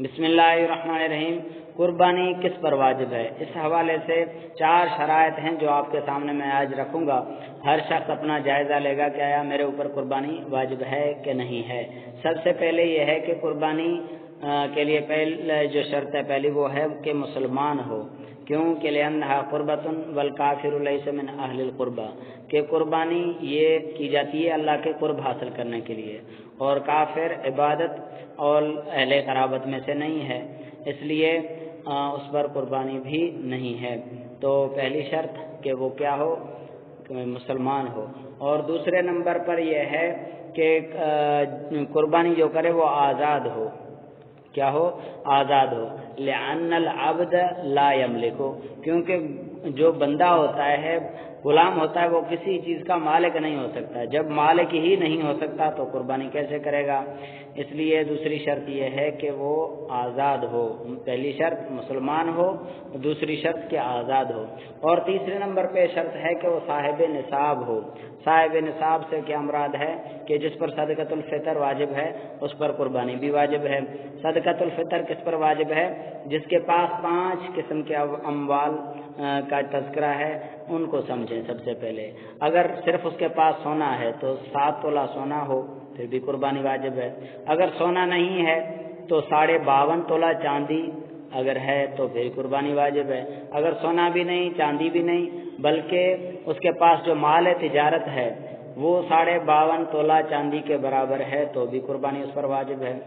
بسم اللہ الرحمن الرحیم۔ قربانی کس پر واجب ہے؟ اس حوالے سے 4 شرائط ہیں جو آپ کے سامنے میں آج رکھوں گا۔ ہر شخص اپنا جائزہ لے گا کہ آیا میرے اوپر قربانی واجب ہے کہ نہیں ہے۔ سب سے پہلے یہ ہے کہ قربانی کے لیے جو شرط ہے پہلی وہ ہے کہ مسلمان ہو، کیوں کہ لأنہا قربۃ والکافر لیس من اہل القربہ، کہ قربانی یہ کی جاتی ہے اللہ کے قرب حاصل کرنے کے لیے، اور کافر عبادت اور اہل قرابت میں سے نہیں ہے، اس لیے اس پر قربانی بھی نہیں ہے۔ تو پہلی شرط کہ وہ کیا ہو، کہ مسلمان ہو۔ اور دوسرے نمبر پر یہ ہے کہ قربانی جو کرے وہ آزاد ہو، کیا ہو؟ آزاد ہو۔ لأن العبد لا یملک، کیونکہ جو بندہ ہوتا ہے، غلام ہوتا ہے، وہ کسی چیز کا مالک نہیں ہو سکتا۔ جب مالک ہی نہیں ہو سکتا تو قربانی کیسے کرے گا؟ اس لیے دوسری شرط یہ ہے کہ وہ آزاد ہو۔ پہلی شرط مسلمان ہو، دوسری شرط کہ آزاد ہو، اور تیسرے نمبر پہ شرط ہے کہ وہ صاحب نصاب ہو۔ صاحب نصاب سے کیا مراد ہے؟ کہ جس پر صدقۃ الفطر واجب ہے اس پر قربانی بھی واجب ہے۔ صدقۃ الفطر کس پر واجب ہے؟ جس کے پاس 5 قسم کے اموال کا تذکرہ ہے، ان کو سمجھیں سب سے پہلے۔ اگر صرف اس کے پاس سونا ہے تو 7 تولہ سونا ہو پھر بھی قربانی واجب ہے۔ اگر سونا نہیں ہے تو 52.5 تولہ چاندی اگر ہے تو پھر قربانی واجب ہے۔ اگر سونا بھی نہیں، چاندی بھی نہیں، بلکہ اس کے پاس جو مال تجارت ہے وہ 52.5 تولہ چاندی کے برابر ہے تو بھی قربانی اس پر واجب ہے۔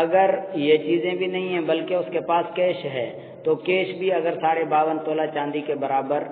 اگر یہ چیزیں بھی نہیں ہیں بلکہ اس کے پاس کیش ہے تو کیش بھی اگر 52.5 تولہ چاندی کے برابر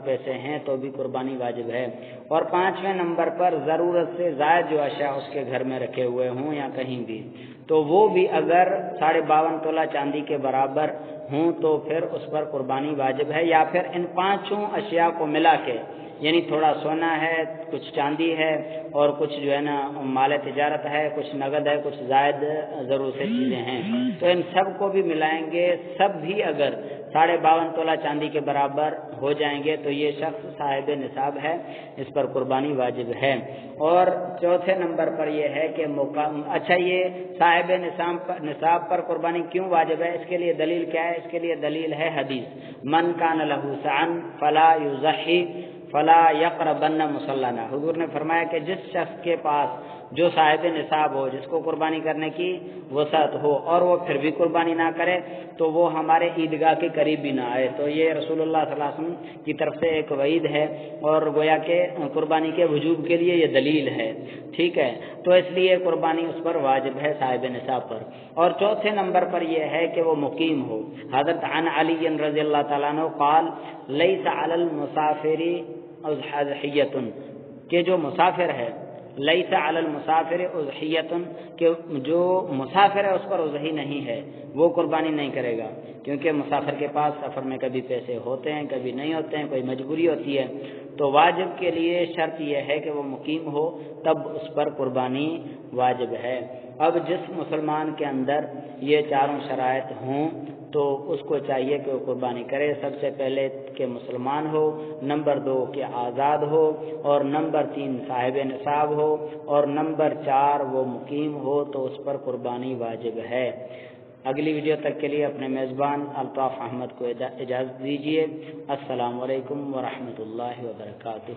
پیسے ہیں تو بھی قربانی واجب ہے۔ اور 5ویں نمبر پر ضرورت سے زائد جو اشیاء اس کے گھر میں رکھے ہوئے ہوں یا کہیں بھی، تو وہ بھی اگر 52.5 تولہ چاندی کے برابر ہوں تو پھر اس پر قربانی واجب ہے، یا پھر ان 5 اشیاء کو ملا کے، یعنی تھوڑا سونا ہے، کچھ چاندی ہے، اور کچھ جو ہے نا مال تجارت ہے، کچھ نقد ہے، کچھ زائد ضرور سے چیزیں ہیں، تو ان سب کو بھی ملائیں گے، سب بھی اگر 52.5 تولہ چاندی کے برابر ہو جائیں گے تو یہ شخص صاحب نصاب ہے، اس پر قربانی واجب ہے۔ اور چوتھے نمبر پر یہ ہے کہ اچھا یہ صاحب نصاب پر قربانی کیوں واجب ہے؟ اس کے لیے دلیل کیا ہے؟ اس کے لیے دلیل ہے حدیث من کان لہ سعی فلا یضحی فلا یقربن مصلانا۔ حضور نے فرمایا کہ جس شخص کے پاس جو صاحب نصاب ہو، جس کو قربانی کرنے کی وسعت ہو، اور وہ پھر بھی قربانی نہ کرے تو وہ ہمارے عیدگاہ کے قریب بھی نہ آئے، تو یہ رسول اللہ صلی اللہ علیہ وسلم کی طرف سے ایک وعید ہے، اور گویا کہ قربانی کے وجوب کے لیے یہ دلیل ہے، ٹھیک ہے؟ تو اس لیے قربانی اس پر واجب ہے صاحب نصاب پر۔ اور چوتھے نمبر پر یہ ہے کہ وہ مقیم ہو۔ حضرت عن علی رضی اللہ تعالیٰ عنہ قال لیس علی المسافر اضحیۃ، کہ جو مسافر ہے، لیس علی المسافر اضحیۃ، کہ جو مسافر ہے اس پر اضحی نہیں ہے، وہ قربانی نہیں کرے گا، کیونکہ مسافر کے پاس سفر میں کبھی پیسے ہوتے ہیں کبھی نہیں ہوتے ہیں، کوئی مجبوری ہوتی ہے، تو واجب کے لیے شرط یہ ہے کہ وہ مقیم ہو، تب اس پر قربانی واجب ہے۔ اب جس مسلمان کے اندر یہ 4 شرائط ہوں تو اس کو چاہیے کہ وہ قربانی کرے۔ سب سے پہلے کہ مسلمان ہو، نمبر 2 کہ آزاد ہو، اور نمبر 3 صاحب نصاب ہو، اور نمبر 4 وہ مقیم ہو تو اس پر قربانی واجب ہے۔ اگلی ویڈیو تک کے لیے اپنے میزبان الطاف احمد کو اجازت دیجیے۔ السلام علیکم ورحمۃ اللہ وبرکاتہ۔